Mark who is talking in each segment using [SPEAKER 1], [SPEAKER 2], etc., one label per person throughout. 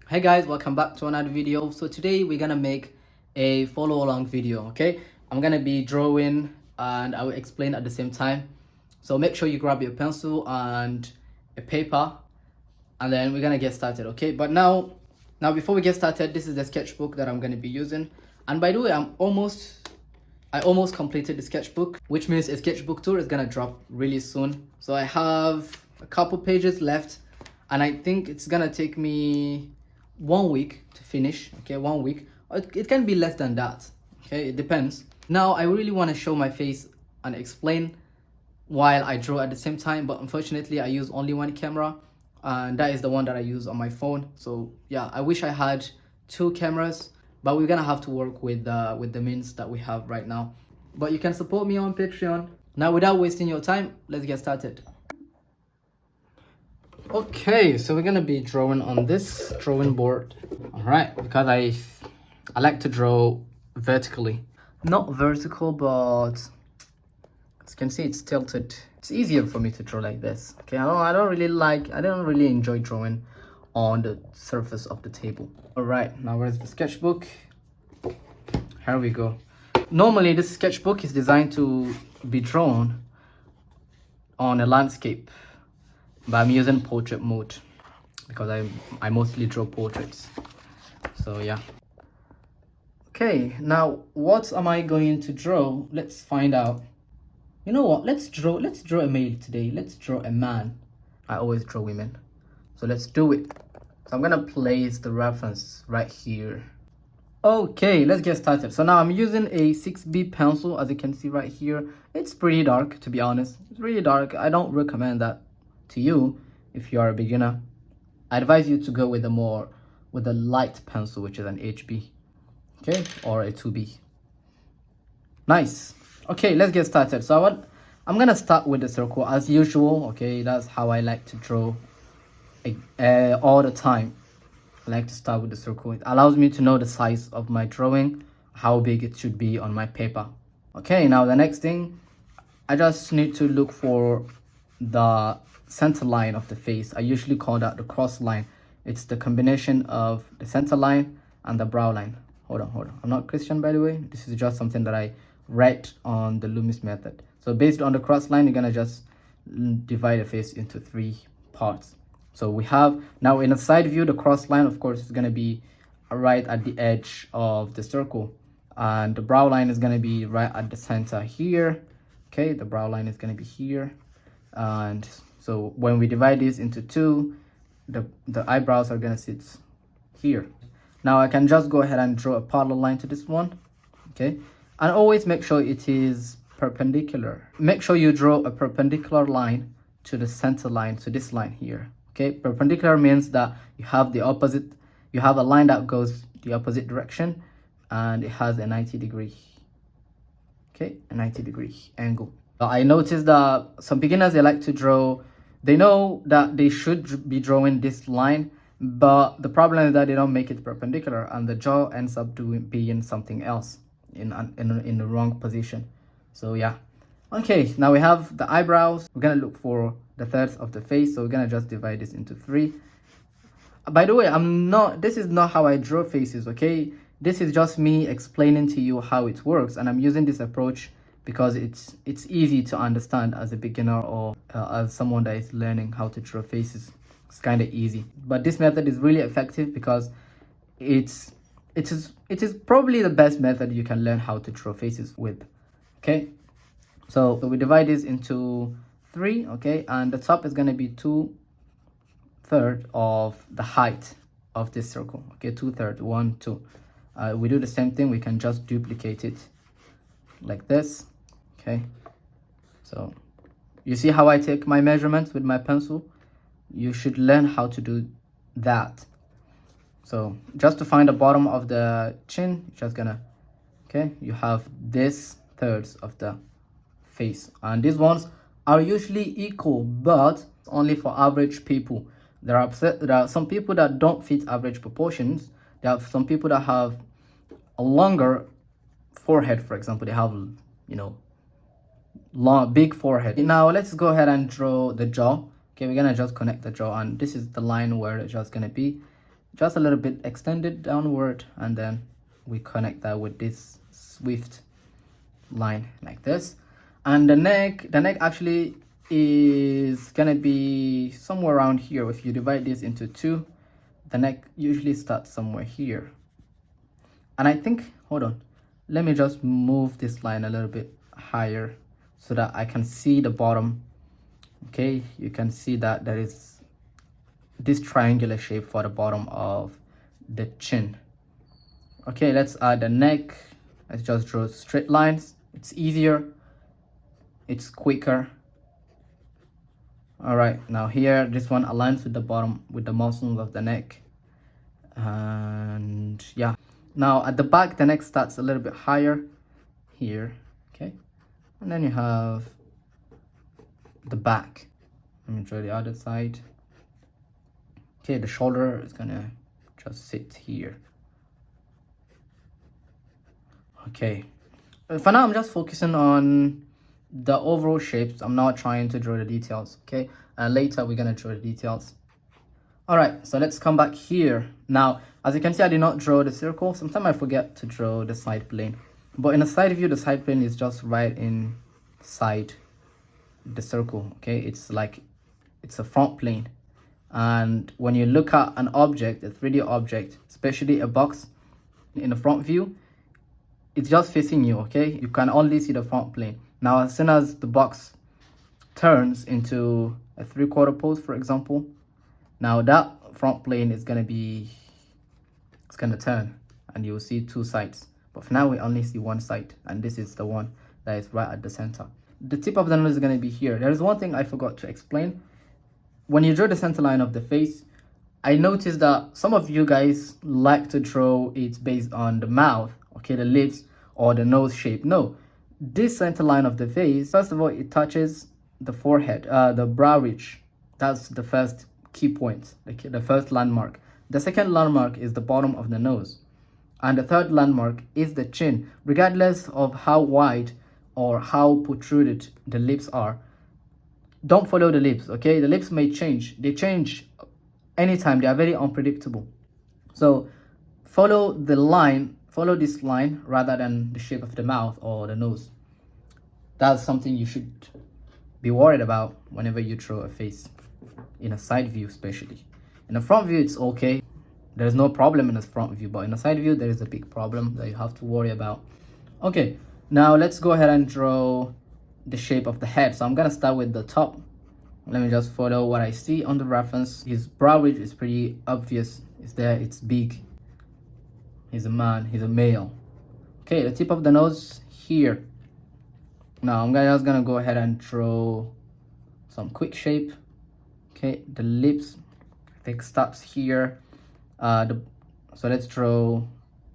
[SPEAKER 1] Hey guys, welcome back to another video. So today we're gonna make a follow along video. Okay, I'm gonna be drawing and I will explain at the same time, so make sure you grab your pencil and a paper, and then we're gonna get started. Okay, but now before we get started, this is the sketchbook that I'm gonna be using. And by the way, I almost completed the sketchbook, which means a sketchbook tour is gonna drop really soon. So I have a couple pages left, and I think it's gonna take me 1 week to finish. Okay, 1 week. It can be less than that. Okay, it depends. Now I really want to show my face and explain while I draw at the same time, but unfortunately I use only one camera, and that is the one that I use on my phone. So yeah, I wish I had two cameras, but we're gonna have to work with the means that we have right now. But you can support me on Patreon. Now, without wasting your time, let's get started. Okay, so we're gonna be drawing on this drawing board. All right, because I like to draw vertically, not vertical, but as you can see, it's tilted. It's easier for me to draw like this. Okay, I don't really enjoy drawing on the surface of the table. All right, now where's the sketchbook? Here we go. Normally this sketchbook is designed to be drawn on a landscape, but I'm using portrait mode because I mostly draw portraits. So yeah. Okay, now what am I going to draw? Let's find out. You know what? Let's draw a male today. Let's draw a man. I always draw women. So let's do it. So I'm gonna place the reference right here. Okay, let's get started. So now I'm using a 6B pencil, as you can see right here. It's pretty dark, to be honest. It's really dark. I don't recommend that to you if you are a beginner. I advise you to go with a light pencil, which is an HB, okay, or a 2B. Nice. Okay, let's get started. So I'm gonna start with the circle as usual. Okay, that's how I like to draw all the time. I like to start with the circle. It allows me to know the size of my drawing, how big it should be on my paper. Okay, now the next thing, I just need to look for the center line of the face. I usually call that the cross line. It's the combination of the center line and the brow line. Hold on. I'm not Christian, by the way. This is just something that I read on the Loomis method. So based on the cross line, you're gonna just divide the face into 3 parts. So we have now in a side view, the cross line, of course, is gonna be right at the edge of the circle, and the brow line is gonna be right at the center here. Okay, the brow line is gonna be here, and so when we divide this into 2, the eyebrows are gonna sit here. Now I can just go ahead and draw a parallel line to this one. Okay, and always make sure it is perpendicular. Make sure you draw a perpendicular line to the center line, to this line here. Okay, perpendicular means that you have a line that goes the opposite direction, and it has a 90-degree, okay, a 90-degree angle. I noticed that some beginners, they like to draw, they know that they should be drawing this line, but the problem is that they don't make it perpendicular, and the jaw ends up being something else in the wrong position. So yeah. Okay, now we have the eyebrows. We're gonna look for the thirds of the face, so we're gonna just divide this into 3. By the way, this is not how I draw faces. Okay, this is just me explaining to you how it works, and I'm using this approach because it's easy to understand as a beginner, or as someone that is learning how to draw faces. It's kind of easy, but this method is really effective because it is probably the best method you can learn how to draw faces with. Okay, so we divide this into 3. Okay, and the top is going to be 2/3 of the height of this circle. Okay, 2/3, 1, 2. We do the same thing. We can just duplicate it like this. Okay, so you see how I take my measurements with my pencil? You should learn how to do that. So just to find the bottom of the chin, you're just gonna, okay, you have this thirds of the face, and these ones are usually equal, but only for average people. There are some people that don't fit average proportions. There are some people that have a longer forehead, for example. They have, you know, big forehead. Now let's go ahead and draw the jaw. Okay, we're gonna just connect the jaw, and this is the line where the jaw is gonna be. just a little bit extended downward, and then we connect that with this swift line like this. And the neck actually is gonna be somewhere around here. If you divide this into two, the neck usually starts somewhere here. And I think, hold on, let me just move this line a little bit higher so that I can see the bottom. Okay, you can see that there is this triangular shape for the bottom of the chin. Okay, let's add the neck. Let's just draw straight lines. It's easier, it's quicker. All right, now here, this one aligns with the bottom, with the muscles of the neck. And yeah, now at the back, the neck starts a little bit higher here. Okay, and then you have the back. Let me draw the other side. Okay, the shoulder is gonna just sit here. Okay, for now I'm just focusing on the overall shapes. I'm not trying to draw the details. Okay, and later we're gonna draw the details. All right, so let's come back here. Now, as you can see, I did not draw the circle. Sometimes I forget to draw the side plane, but in a side view, the side plane is just right inside the circle. Okay, it's like it's a front plane. And when you look at an object, a 3D object, especially a box in the front view, it's just facing you. Okay, you can only see the front plane. Now, as soon as the box turns into a 3/4 pose, for example, now that front plane is gonna turn, and you'll see two sides. But for now, we only see one side, and this is the one that is right at the center. The tip of the nose is gonna be here. There is one thing I forgot to explain. When you draw the center line of the face, I noticed that some of you guys like to draw it based on the mouth, okay, the lips or the nose shape. No, this center line of the face, first of all, it touches the forehead, the brow ridge. That's the first key point, the first landmark. The second landmark is the bottom of the nose, and the third landmark is the chin. Regardless of how wide or how protruded the lips are, don't follow the lips. Okay, the lips may change. They change anytime. They are very unpredictable. So follow the line, follow this line rather than the shape of the mouth or the nose. That's something you should be worried about whenever you draw a face in a side view. Especially in a front view, it's okay, there's no problem in a front view, but in a side view there is a big problem that you have to worry about. Okay, now let's go ahead and draw the shape of the head. So I'm gonna start with the top. Let me just follow what I see on the reference. His brow ridge is pretty obvious. It's there, it's big. He's a man, he's a male. Okay, the tip of the nose here. Now I'm just gonna go ahead and draw some quick shape. Okay, the lips, I think, stops here. So let's draw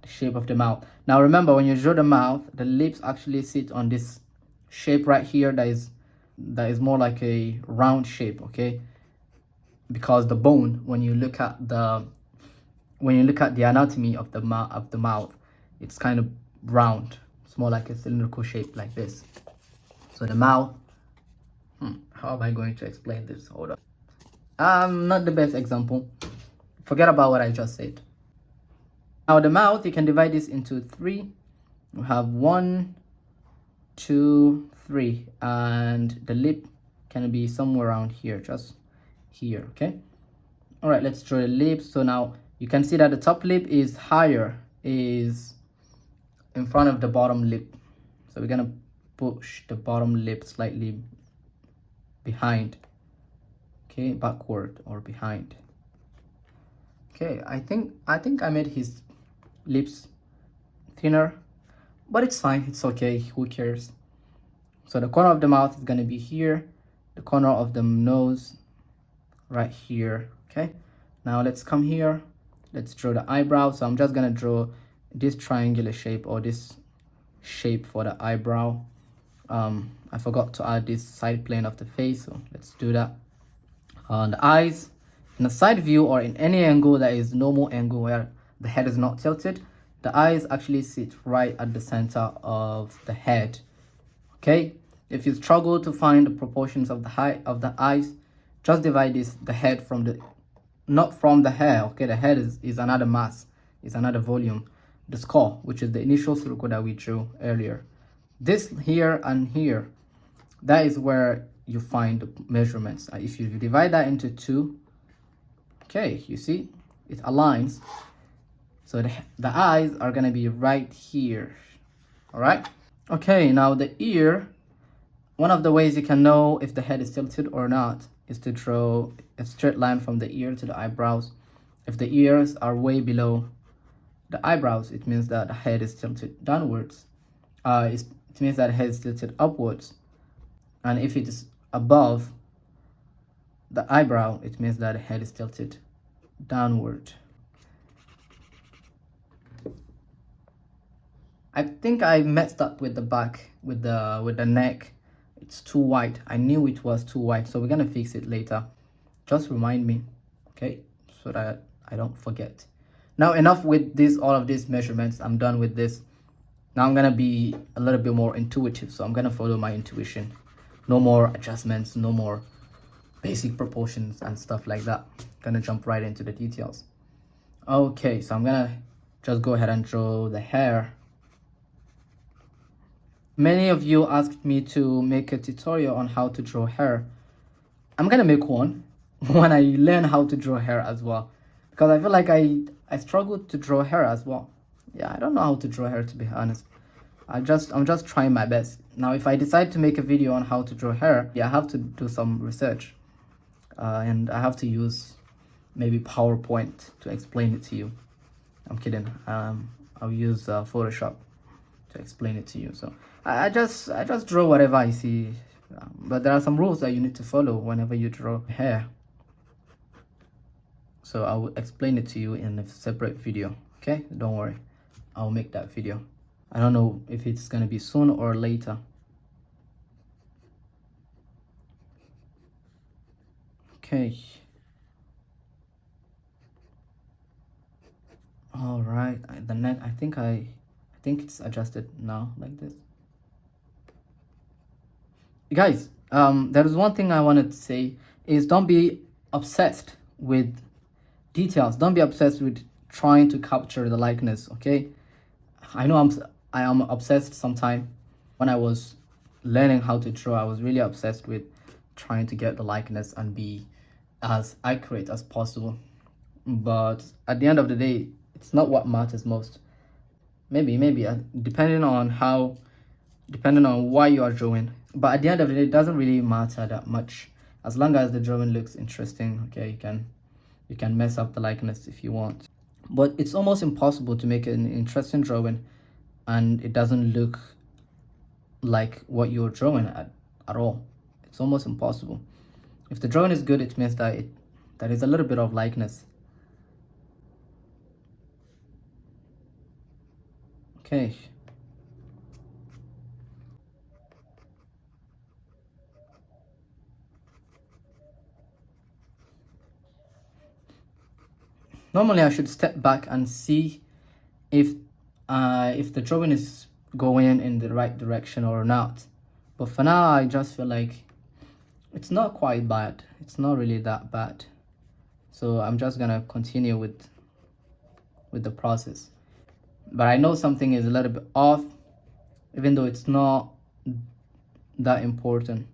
[SPEAKER 1] the shape of the mouth. Now remember, when you draw the mouth, the lips actually sit on this shape right here that is more like a round shape. Okay, because the bone, when you look at the anatomy of the mouth, it's kind of round. It's more like a cylindrical shape like this. So the mouth, how am I going to explain this? Hold on. Not the best example. Forget about what I just said. Now the mouth, you can divide this into three. We have 1, 2, 3, and the lip can be somewhere around here, just here. Okay, all right, let's draw the lips. So now you can see that the top lip is higher, is in front of the bottom lip. So we're gonna push the bottom lip slightly behind. Okay, backward or behind. Okay, I think I made his lips thinner, but it's fine, it's okay, who cares. So the corner of the mouth is gonna be here, the corner of the nose right here. Okay, now let's come here, let's draw the eyebrow. So I'm just gonna draw this triangular shape, or this shape for the eyebrow. I forgot to add this side plane of the face, so let's do that. On the eyes, in a side view or in any angle that is normal angle where the head is not tilted, the eyes actually sit right at the center of the head. Okay, if you struggle to find the proportions of the height of the eyes, just divide the head from the not from the hair. Okay, the head is another mass, is another volume. The skull, which is the initial circle that we drew earlier. This here and here, that is where you find the measurements. If you divide that into two, okay, you see it aligns. So the eyes are gonna be right here. All right. Okay, now the ear. One of the ways you can know if the head is tilted or not is to draw a straight line from the ear to the eyebrows. If the ears are way below the eyebrows, it means that the head is tilted downwards. It means that the head is tilted upwards. And if it is above the eyebrow, it means that the head is tilted downward. I think I messed up with the back, with the neck. It's too white. I knew it was too white, so we're gonna fix it later. Just remind me, okay, so that I don't forget. Now enough with all of these measurements. I'm done with this. Now I'm gonna be a little bit more intuitive, so I'm gonna follow my intuition. No more adjustments, no more basic proportions and stuff like that. Gonna jump right into the details. Okay, so I'm gonna just go ahead and draw the hair. Many of you asked me to make a tutorial on how to draw hair. I'm gonna make one when I learn how to draw hair as well, because I feel like I struggle to draw hair as well. Yeah, I don't know how to draw hair, to be honest. I'm just trying my best. Now if I decide to make a video on how to draw hair, yeah, I have to do some research, and I have to use maybe PowerPoint to explain it to you. I'm kidding. I'll use Photoshop to explain it to you. So I just draw whatever I see, but there are some rules that you need to follow whenever you draw hair. So I will explain it to you in a separate video. Okay, don't worry, I'll make that video. I don't know if it's gonna be soon or later. Okay. All right, the neck, I think it's adjusted now like this. Guys, there is one thing I wanted to say is don't be obsessed with details. Don't be obsessed with trying to capture the likeness, okay? I know I am obsessed sometimes. When I was learning how to draw, I was really obsessed with trying to get the likeness and be as accurate as possible. But at the end of the day, it's not what matters most. Maybe depending on why you are drawing. But at the end of the day, it doesn't really matter that much. As long as the drawing looks interesting, okay, you can mess up the likeness if you want. But it's almost impossible to make an interesting drawing and it doesn't look like what you're drawing at all. It's almost impossible. If the drawing is good, it means that there is a little bit of likeness. Okay. Normally I should step back and see if the drawing is going in the right direction or not. But for now, I just feel like it's not quite bad. It's not really that bad. So I'm just gonna continue with the process. But I know something is a little bit off, even though it's not that important.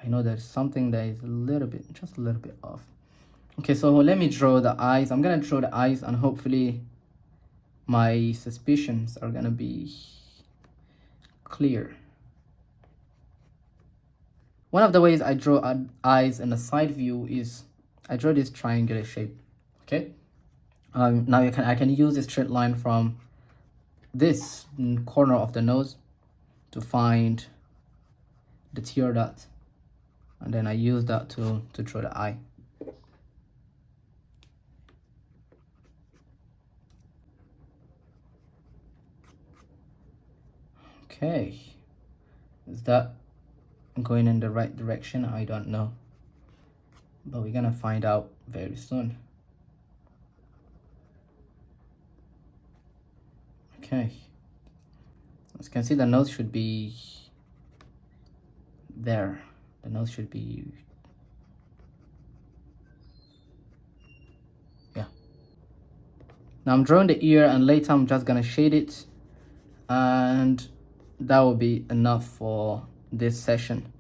[SPEAKER 1] I know there's something that is just a little bit off. Okay, so let me draw the eyes. I'm gonna draw the eyes and hopefully my suspicions are gonna be clear. One of the ways I draw eyes in a side view is I draw this triangular shape. Okay. Now I can use a straight line from this corner of the nose to find the tear dot, and then I use that to draw the eye. Okay, is that going in the right direction? I don't know, but we're gonna find out very soon. Okay, as you can see, the nose should be there. The nose should be Now I'm drawing the ear, and later I'm just gonna shade it, and that will be enough for this session.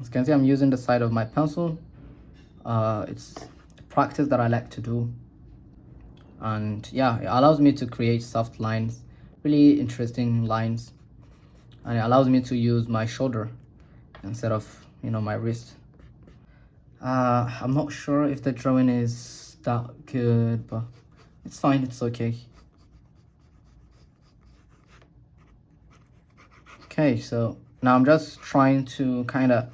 [SPEAKER 1] As you can see, I'm using the side of my pencil. It's a practice that I like to do, and yeah, it allows me to create soft lines, really interesting lines, and it allows me to use my shoulder instead of, you know, my wrist. I'm not sure if the drawing is that good, but it's fine, it's okay. Okay, so now I'm just trying to kind of,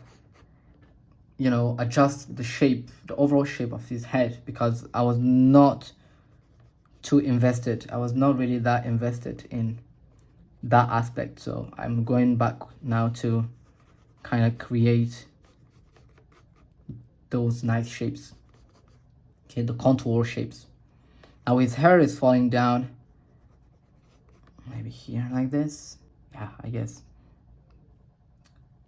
[SPEAKER 1] you know, adjust the shape, the overall shape of his head, because I was not too invested. I was not really that invested in that aspect. So I'm going back now to kind of create those nice shapes. Okay, the contour shapes. Now his hair is falling down. Maybe here like this. Yeah, I guess.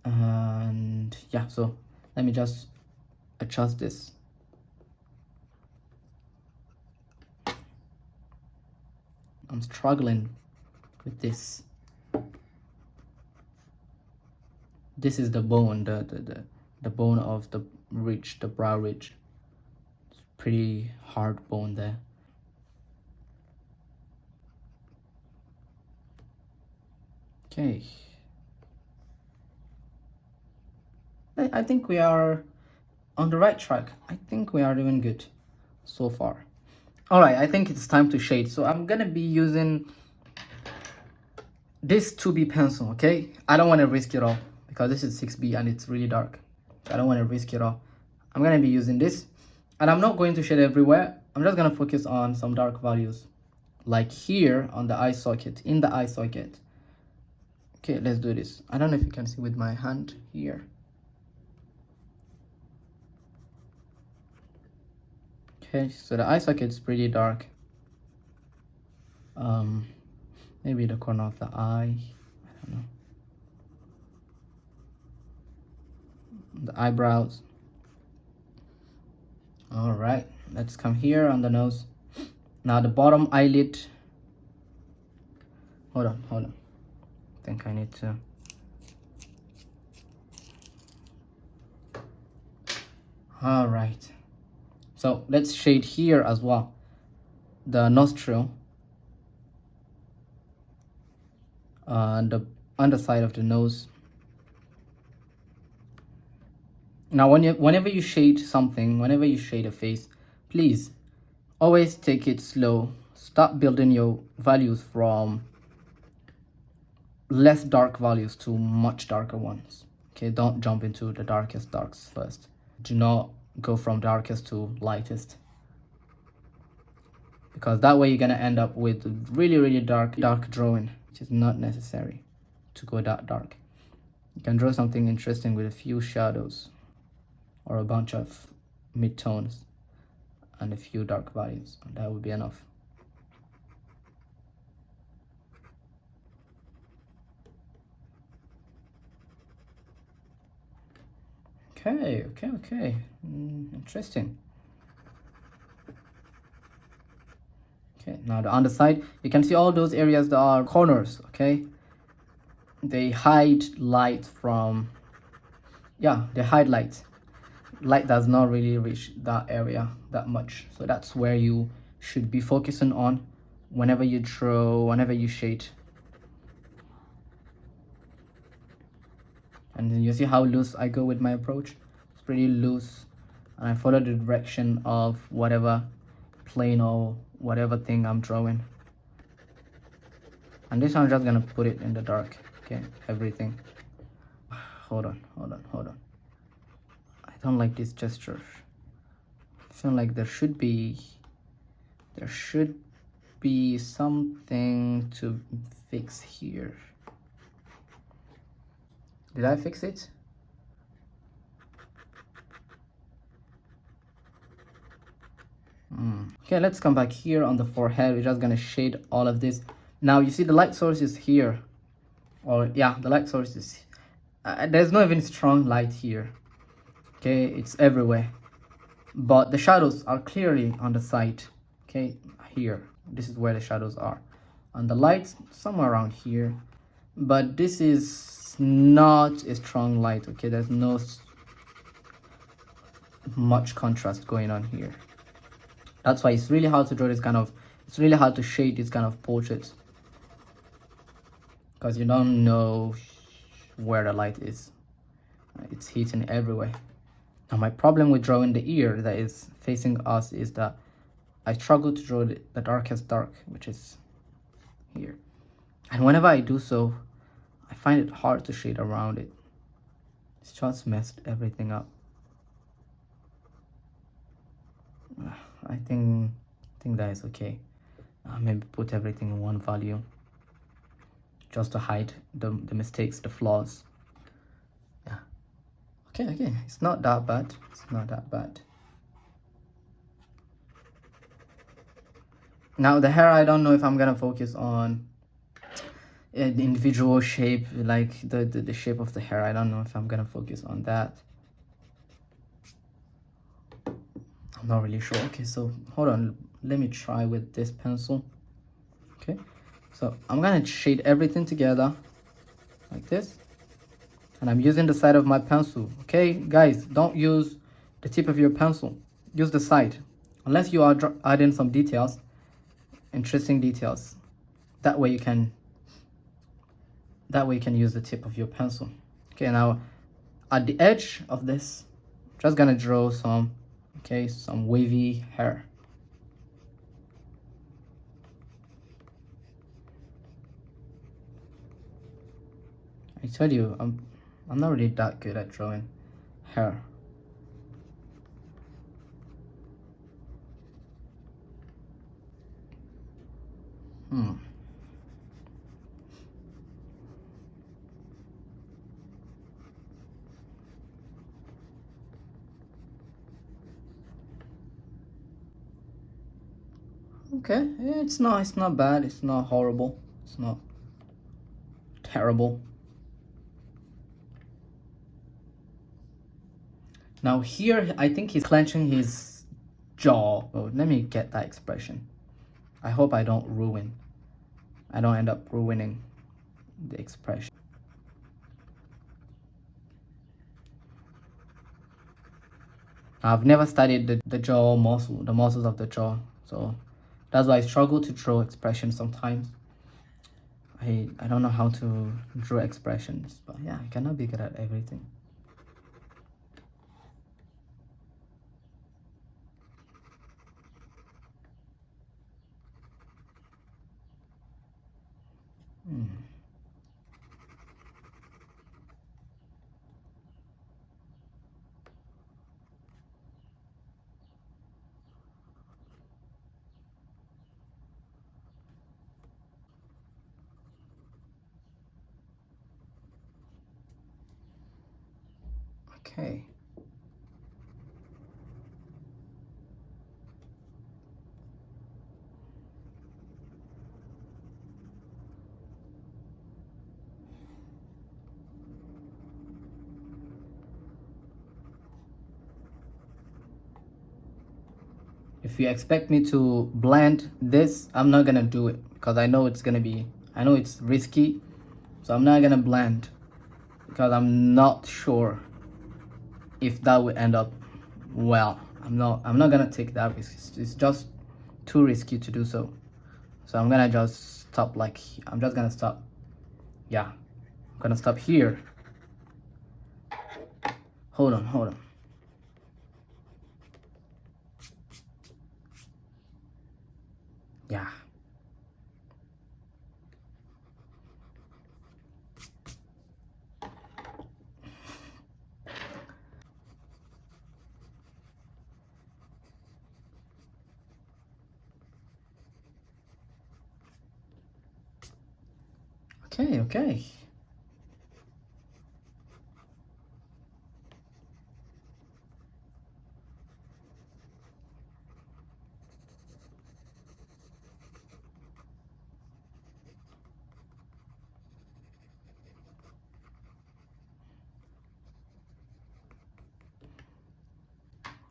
[SPEAKER 1] And yeah, so let me just adjust this. I'm struggling with this. This is the bone, the bone of the ridge, the brow ridge. It's pretty hard bone there. Okay. I think we are on the right track. I think we are doing good so far. All right, I think it's time to shade. So I'm gonna be using this 2B pencil, okay? I don't want to risk it all because this is 6B and it's really dark. I don't want to risk it all. I'm gonna be using this, and I'm not going to shade everywhere. I'm just gonna focus on some dark values, like here on the eye socket, in the eye socket. Okay, let's do this. I don't know if you can see with my hand here. Okay, so the eye socket is pretty dark. Maybe the corner of the eye, I don't know. The eyebrows. All right, let's come here on the nose. Now the bottom eyelid. Hold on. I think I need to. All right. So let's shade here as well. The nostril. And the underside of the nose. Now, whenever you shade something, whenever you shade a face, please always take it slow. Start building your values from less dark values to much darker ones. Okay, don't jump into the darkest darks first. Do not go from darkest to lightest, because that way you're gonna end up with really dark drawing, which is not necessary to go that dark. You can draw something interesting with a few shadows or a bunch of mid-tones and a few dark values, and that would be enough. Okay. Interesting. Okay, now the underside, you can see all those areas that are corners, okay? They hide light from, yeah, they hide light. Light does not really reach that area that much. So that's where you should be focusing on whenever you draw, whenever you shade. And then you see how loose I go with my approach. It's pretty loose, and I follow the direction of whatever plane or whatever thing I'm drawing. And this one I'm just gonna put it in the dark. Okay, everything. Hold on. I don't like this gesture. I feel like there should be something to fix here. Did I fix it? Okay, let's come back here on the forehead. We're just gonna shade all of this. Now you see the light source is here, or yeah, the light source is there's not even strong light here. Okay, it's everywhere, but the shadows are clearly on the side. Okay, here, this is where the shadows are, and the lights somewhere around here, but this is not a strong light. Okay, there's no much contrast going on here. That's why it's really hard to draw this kind of, it's really hard to shade this kind of portraits, because you don't know where the light is. It's hitting everywhere. Now my problem with drawing the ear that is facing us is that I struggle to draw the darkest dark, which is here, and whenever I do so, I find it hard to shade around it. It's just messed everything up. I think that is okay. Maybe put everything in one value just to hide the mistakes, the flaws. Yeah. Okay, it's not that bad. It's not that bad. Now the hair, I don't know if I'm gonna focus on the individual shape, like the shape of the hair. I don't know if I'm gonna focus on that. I'm not really sure. Okay, so hold on, let me try with this pencil. Okay, so I'm gonna shade everything together like this, and I'm using the side of my pencil. Okay guys, don't use the tip of your pencil, use the side, unless you are adding some details, interesting details. That way you can use the tip of your pencil. Okay, now at the edge of this, I'm just gonna draw some, okay, some wavy hair. I tell you, I'm not really that good at drawing hair. Okay, yeah, it's not bad, it's not horrible, it's not terrible. Now here, I think he's clenching his jaw. Oh, let me get that expression. I hope I don't end up ruining the expression. I've never studied the jaw muscle, the muscles of the jaw, so that's why I struggle to draw expressions sometimes. I don't know how to draw expressions, but yeah, I cannot be good at everything. Okay. If you expect me to blend this, I'm not gonna do it, because I know it's risky, so I'm not gonna blend, because I'm not sure if that would end up well. I'm not gonna take that risk. It's just too risky to do so. So I'm gonna just stop, like, I'm just gonna stop. Yeah, I'm gonna stop here. Hold on. Yeah. Okay.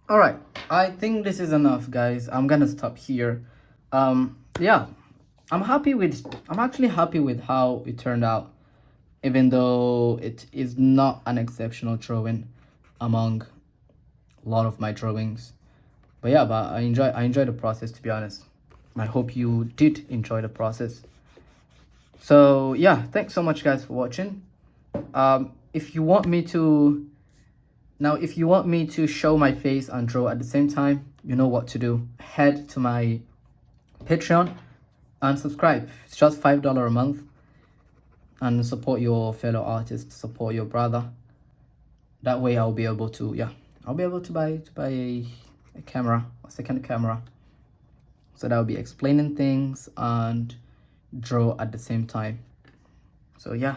[SPEAKER 1] All right, I think this is enough, guys. I'm gonna stop here. Yeah, I'm actually happy with how it turned out, even though it is not an exceptional drawing among a lot of my drawings. But yeah, but I enjoy the process, to be honest. I hope you did enjoy the process. So yeah, thanks so much, guys, for watching. If you want me to if you want me to show my face and draw at the same time, you know what to do. Head to my Patreon and subscribe. It's just $5 a month, and support your fellow artists, support your brother. That way I'll be able to buy a camera, a second camera, so that I'll be explaining things and draw at the same time. So yeah,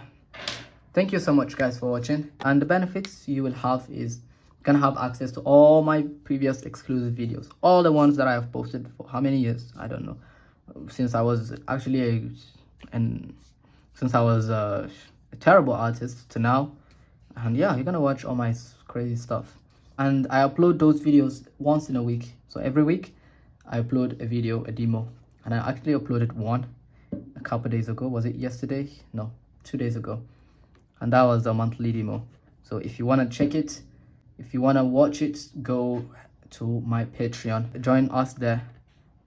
[SPEAKER 1] thank you so much, guys, for watching. And the benefits you will have is you can have access to all my previous exclusive videos, all the ones that I have posted for how many years, I don't know, since I was actually a terrible artist to now. And yeah, you're gonna watch all my crazy stuff. And I upload those videos once in a week. So every week I upload a video, a demo. And I actually uploaded one a couple days ago. Was it yesterday? No, 2 days ago. And that was a monthly demo. So if you want to check it, if you want to watch it, go to my Patreon, join us there,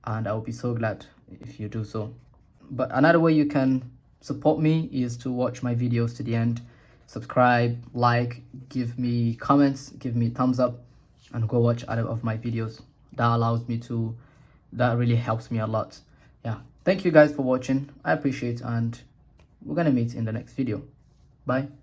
[SPEAKER 1] and I'll be so glad if you do so. But another way you can support me is to watch my videos to the end, subscribe, like, give me comments, give me thumbs up, and go watch other of my videos. That really helps me a lot. Yeah, thank you guys for watching. I appreciate, and we're gonna meet in the next video. Bye.